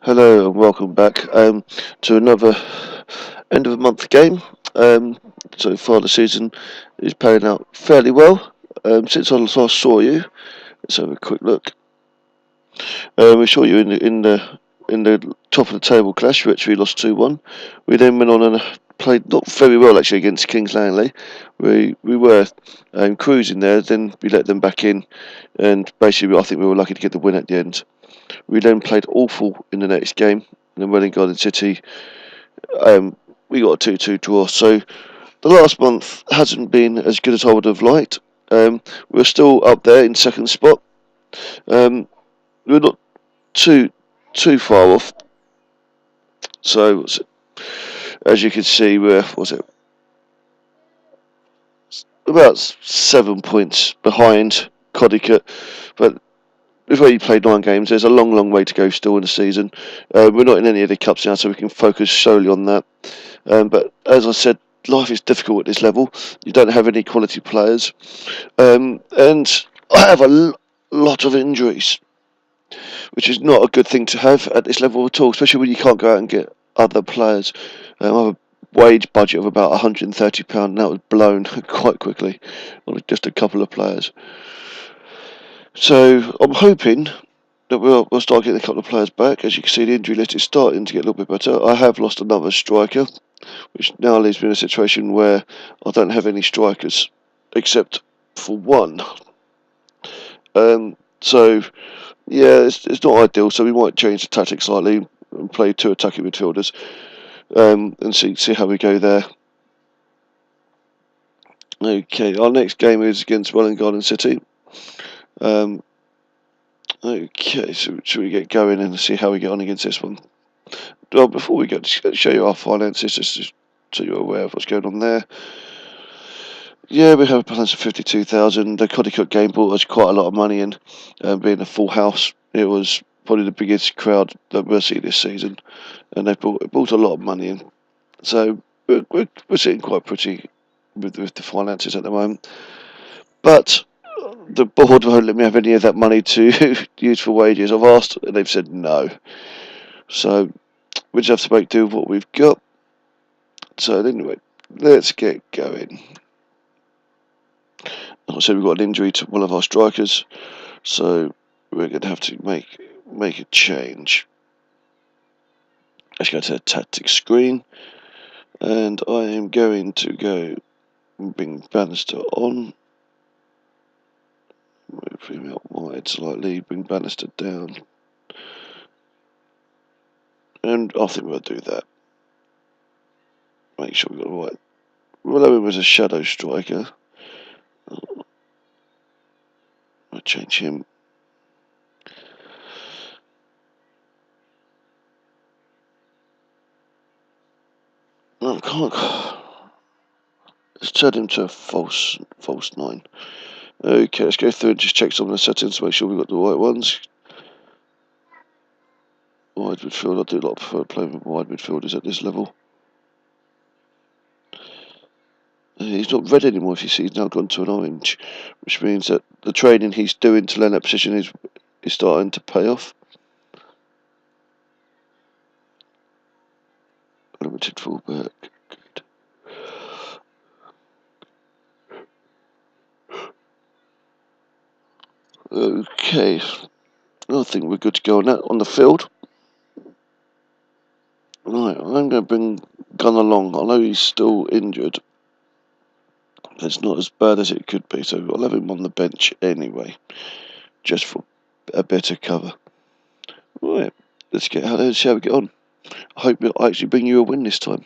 Hello and welcome back to another end of the month game. So far the season is playing out fairly well. Since I last saw you, let's have a quick look. We saw you in the top of the table clash, which we lost 2-1. We then went on and played not very well actually against Kings Langley. We were cruising there, then we let them back in, and basically I think we were lucky to get the win at the end. We then played awful in the next game. And then Welling Garden City, we got a 2-2 draw. So the last month hasn't been as good as I would have liked. We're still up there in second spot. Um, we're not too far off. So as you can see, we're about 7 points behind Codicut, but we've only played 9 games. There's a long way to go still in the season. We're not in any of the cups now, so we can focus solely on that. But as I said, life is difficult at this level. You don't have any quality players, and I have a lot of injuries, which is not a good thing to have at this level at all, especially when you can't go out and get other players. I have a wage budget of about £130, and that was blown quite quickly on just a couple of players. So I'm hoping that we'll start getting a couple of players back. As you can see, the injury list is starting to get a little bit better. I have lost another striker, which now leaves me in a situation where I don't have any strikers except for one. So yeah, it's not ideal. So we might change the tactics slightly and play 2 attacking midfielders, and see how we go there. Okay, our next game is against Welling Garden City. Okay, so should we get going and see how we get on against this one? Well, before we go, just show you our finances, just so you're aware of what's going on there. Yeah, we have a balance of 52,000. The Codicut game brought us quite a lot of money in, being a full house. It was probably the biggest crowd that we'll see this season, and it brought a lot of money in. So we're sitting quite pretty with the finances at the moment. But the board won't let me have any of that money to use for wages. I've asked, and they've said no. So we just have to make do with what we've got. So anyway, let's get going. Like I said, we've got an injury to one of our strikers, so we're going to have to make a change. Let's go to the tactics screen, and I am going to go bring Bannister on. Move him out wide slightly, bring Bannister down. And I think we'll do that. Make sure we've got the right. We'll have him as a shadow striker. I'll change him. No, I can't. Let's turn him to a false 9. Okay, let's go through and just check some of the settings to make sure we've got the right ones. Wide midfield, I do not prefer playing with wide midfielders at this level. He's not red anymore, if you see, he's now gone to an orange, which means that the training he's doing to learn that position is starting to pay off. Limited fullback. Good. Okay, I think we're good to go on that on the field. Right, I'm going to bring Gunn along. I know he's still injured. It's not as bad as it could be, so I'll have him on the bench anyway, just for a bit of cover. Right, let's see how we get on. I hope I actually bring you a win this time.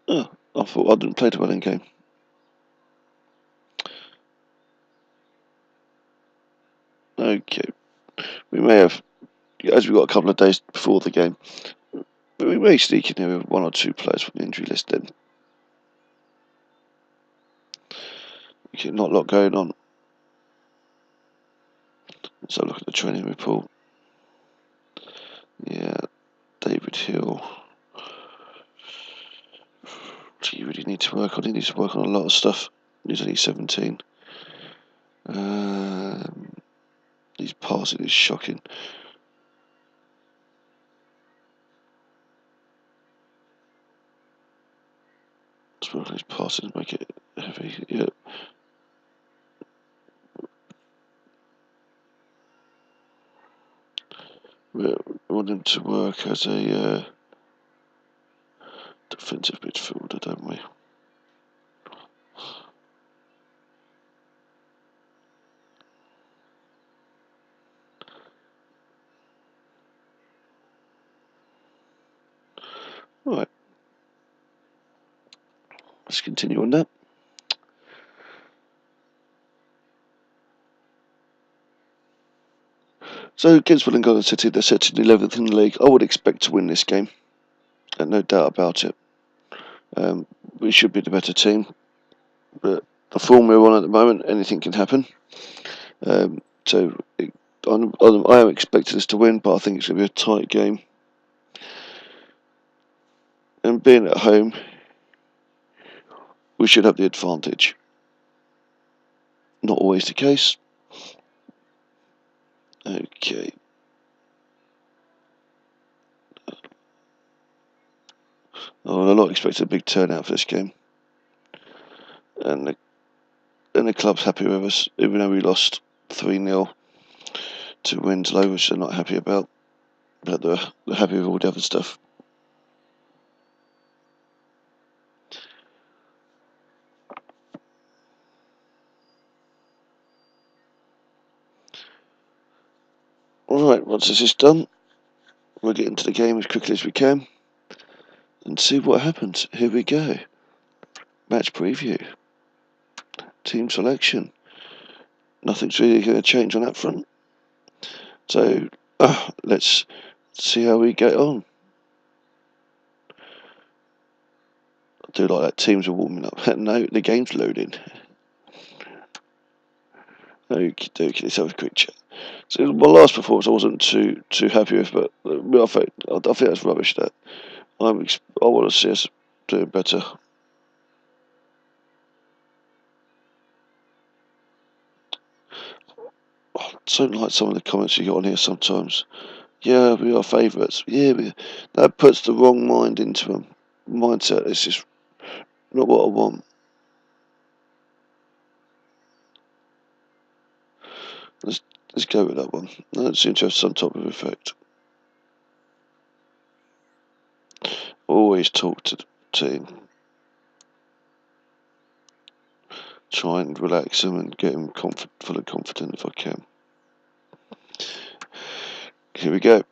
Oh, I thought I didn't play the Welling game. Okay, we may have, as we've got a couple of days before the game, we may sneak in here with 1 or 2 players from the injury list then. Okay, not a lot going on. Let's have a look at the training report. Yeah, David Hill. You really need to work on. He needs to work on a lot of stuff. He's only 17. His passing is shocking. As well, his passing make it heavy. Yeah. We want him to work as a defensive midfielder, don't we? Right. Let's continue on that. So against Wollongong City, they're sitting 11th in the league. I would expect to win this game, and no doubt about it. We should be the better team, but the form we're on at the moment, anything can happen. So I am expecting us to win, but I think it's going to be a tight game. And being at home, we should have the advantage. Not always the case. Okay. I'm not expecting a big turnout for this game. And the club's happy with us, even though we lost 3-0 to Winslow, which they're not happy about. But they're happy with all the other stuff. Alright, once this is done, we'll get into the game as quickly as we can and see what happens. Here we go. Match preview. Team selection. Nothing's really going to change on that front. So, let's see how we get on. I do like that teams are warming up. No, the game's loading. Okay, let's have a quick chat. So my last performance I wasn't too happy with, but I think that's rubbish. That I want to see us doing better. I don't like some of the comments you get on here sometimes. Yeah, we are favourites. Yeah, that puts the wrong mind into them. Mindset. It's just not what I want. Let's go with that one. That seems to have some type of effect. Always talk to the team. Try and relax them and get them full of confidence if I can. Here we go.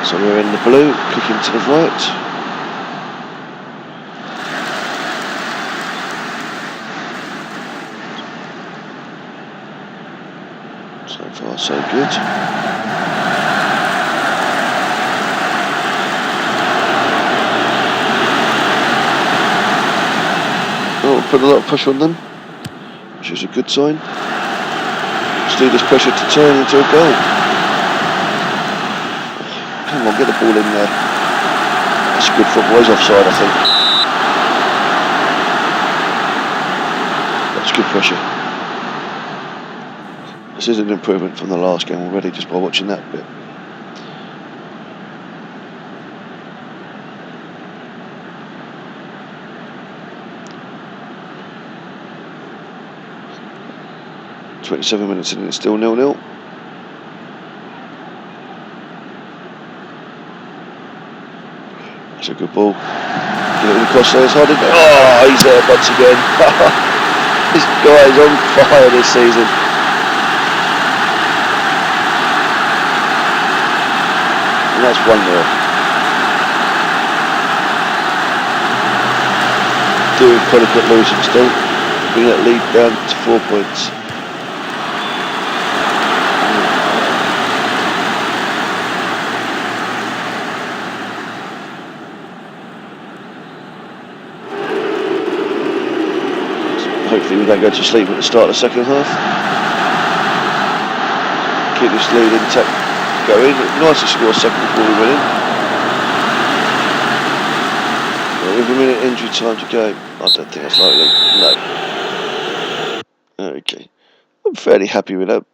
So we're in the blue, kicking to the right. So far, so good. Oh, put a lot of pressure on them, which is a good sign. Just need this pressure to turn into a goal. Come on, get the ball in there. That's good football. He's offside, I think. That's good pressure. This is an improvement from the last game already, just by watching that bit. .27 minutes in and it's still 0-0. That's a good ball. Get it across there as hard as... Oh, he's there once again. This guy is on fire this season. And that's 1-0. Doing Connacht losing still. Bring that lead down to 4 points. Hopefully we don't go to sleep at the start of the second half. Keep this lead intact going. Nice to score a second before we win it. Well, if we 7-minute injury time to go. I don't think that's likely. No. Okay. I'm fairly happy with that.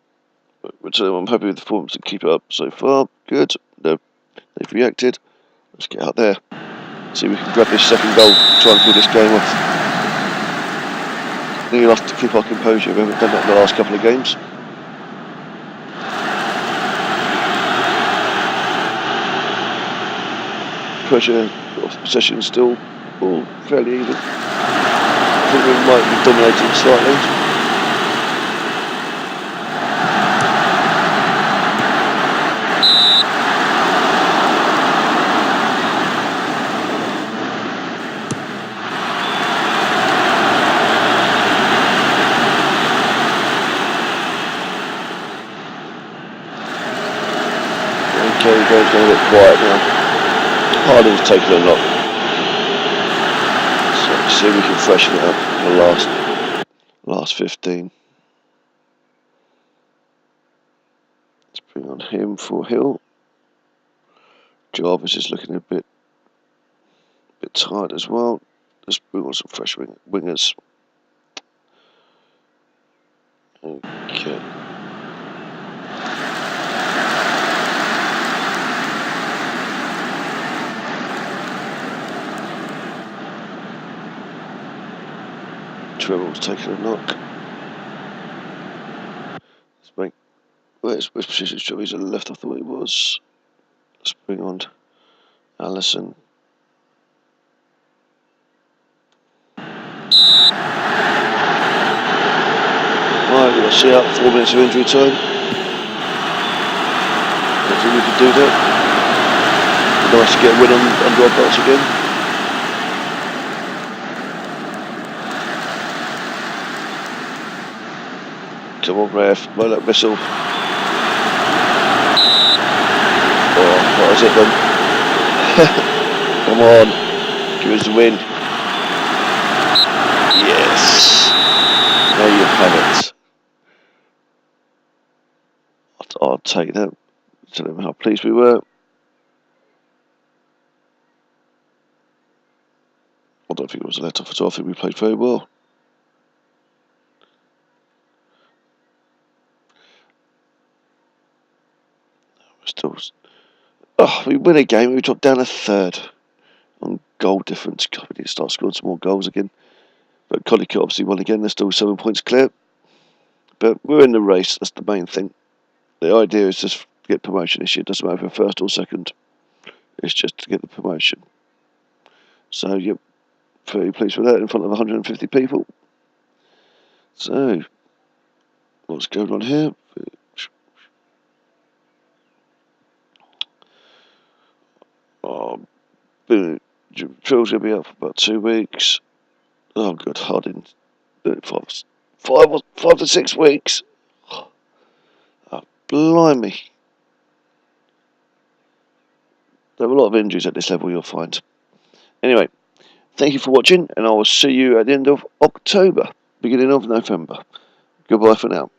So I'm happy with the performance to keep it up so far. Good. No, they've reacted. Let's get out there. See if we can grab this second goal. Try and pull this game off. I think we'll have to keep our composure. We haven't done that in the last couple of games. Pressure of possession still all fairly even. I think we might be dominating slightly. Okay, the game's going a bit quiet now. Harding's taken a knock. So let's see if we can freshen it up for the last 15. Let's bring on him for Hill. Jarvis is looking a bit tired as well. Let's bring on some fresh wingers. Okay. Trevor's taking a knock. Let's bring. Where's position? He's on the left. I thought he was. Let's bring on Allison. Right, we'll see out 4 minutes of injury time. I think we can do that. Nice to get a win under our belts again. Come on, ref, blow that whistle. Oh, what is it then? Come on, give us the win. Yes, there you have it. I'll take that. Tell them how pleased we were. I don't think it was a let off at all. I think we played very well. We win a game, we drop down a third on goal difference. God, we need to start scoring some more goals again. But Collicutt obviously won again, they're still 7 points clear. But we're in the race, that's the main thing. The idea is just to get promotion this year. It doesn't matter if we're first or second, it's just to get the promotion. So, yep, very pleased with that in front of 150 people. So, what's going on here? Phil's going to be out for about 2 weeks. Oh, good, Harding. 5 to 6 weeks. Oh, blimey. There are a lot of injuries at this level, you'll find. Anyway, thank you for watching, and I will see you at the end of October, beginning of November. Goodbye for now.